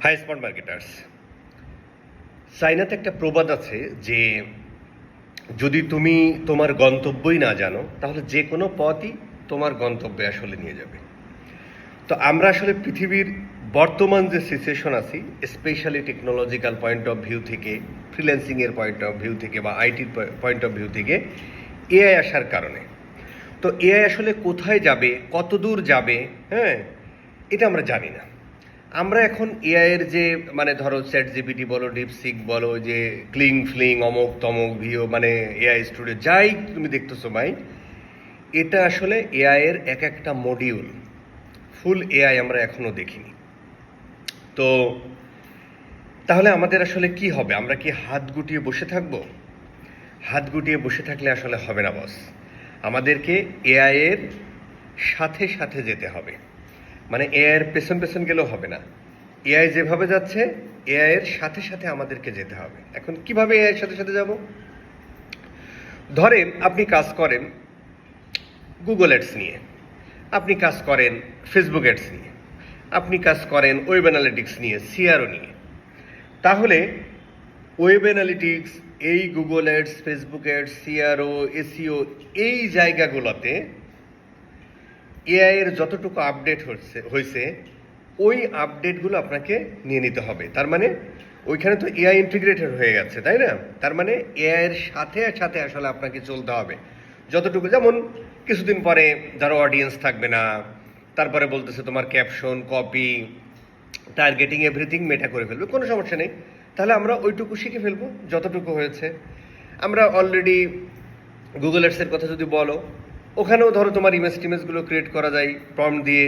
High smart marketers, চাইনাতে একটা প্রবাদ আছে যে যদি তুমি তোমার গন্তব্যই না জানো তাহলে যে কোনো পথই তোমার গন্তব্যে আসলে নিয়ে যাবে। তো আমরা আসলে পৃথিবীর বর্তমান যে সিচুয়েশন আছি, specially technological point of view থেকে, ফ্রিল্যান্সিংয়ের পয়েন্ট অফ ভিউ থেকে বা আইটির পয়েন্ট অফ ভিউ থেকে এআই আসার কারণে, তো এআই আসলে কোথায় যাবে, কত দূর যাবে, হ্যাঁ, এটা আমরা জানি না। আমরা এখন এআইয়ের যে ধরো চ্যাট জিপিটি বলো, ডিপসিক বলো, যে ক্লিং ফ্লিং অমক তমক ভিও, এআই স্টুডিও যাই তুমি দেখতেছো ভাই, এটা আসলে এআইয়ের এক একটা মডিউল। ফুল এআই আমরা এখনো দেখিনি। তো তাহলে আমাদের আসলে কি হবে? আমরা কি হাত গুটিয়ে বসে থাকবো? হাত গুটিয়ে বসে থাকলে আসলে হবে না বস। আমাদেরকে এআইয়ের সাথে সাথে যেতে হবে। এআইয়ের পেছন পেছন গেলেও হবে না। এআই যেভাবে যাচ্ছে এআইয়ের সাথে সাথে আমাদেরকে যেতে হবে। এখন কিভাবে এআইয়ের সাথে সাথে যাব? ধরেন আপনি কাজ করেন গুগল অ্যাডস নিয়ে, আপনি কাজ করেন ফেসবুক অ্যাডস নিয়ে, আপনি কাজ করেন ওয়েব অ্যানালিটিক্স নিয়ে, সিআরও নিয়ে। তাহলে ওয়েব অ্যানালিটিক্স, এই Google ads, Facebook ads, CRO, SEO, এই জায়গাগুলোতে এআইয়ের যতটুকু আপডেট হয়েছে ওই আপডেটগুলো আপনাকে নিয়ে নিতে হবে। তার ওইখানে তো এআই ইন্টিগ্রেটেড হয়ে গেছে, তাই না? তার এআইয়ের সাথে সাথে আসলে আপনাকে চলতে হবে যতটুকু। যেমন কিছুদিন পরে ধরো অডিয়েন্স থাকবে না, তারপরে বলতেছে তোমার ক্যাপশন, কপি, টার্গেটিং, এভরিথিং মেটা করে ফেলবে, কোনো সমস্যা নেই। তাহলে আমরা ওইটুকু শিখে ফেলবো যতটুকু হয়েছে। আমরা অলরেডি গুগল অ্যাডসের কথা যদি বলো, ওখানেও ধরো তোমার ইমেজগুলো ক্রিয়েট করা যায় প্রম্পট দিয়ে,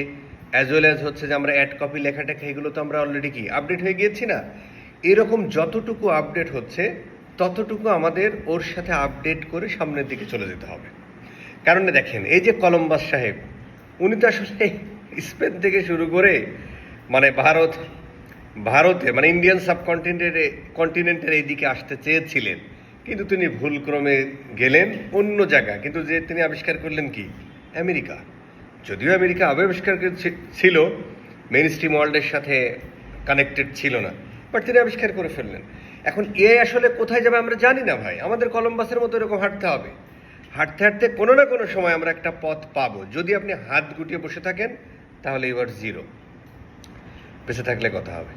অ্যাজ ওয়েল অ্যাজ হচ্ছে যে আমরা অ্যাড কপি, লেখা টেখা, এগুলো তো আমরা অলরেডি কি আপডেট হয়ে গিয়েছি না? এরকম যতটুকু আপডেট হচ্ছে ততটুকু আমাদের ওর সাথে আপডেট করে সামনের দিকে চলে যেতে হবে। কারণ দেখেন, এই যে কলম্বাস সাহেব, উনি তো আসলে স্পেন থেকে শুরু করে ভারতে ইন্ডিয়ান কন্টিনেন্টের এইদিকে আসতে চেয়েছিলেন, কিন্তু তিনি ভুলক্রমে গেলেন অন্য জায়গা। কিন্তু যে তিনি আবিষ্কার করলেন কি আমেরিকা। যদিও আমেরিকা আবিষ্কার ছিল, মেইন স্ট্রিম ওয়ার্ল্ডের সাথে কানেক্টেড ছিল না, বাট তিনি আবিষ্কার করে ফেললেন। এখন এ আসলে কোথায় যাবে আমরা জানি না ভাই। আমাদের কলম্বাসের মতো এরকম হাঁটতে হবে। হাঁটতে হাঁটতে কোনো না কোনো সময় আমরা একটা পথ পাবো। যদি আপনি হাত গুটিয়ে বসে থাকেন তাহলে এবার জিরো, বেঁচে থাকলে কথা হবে।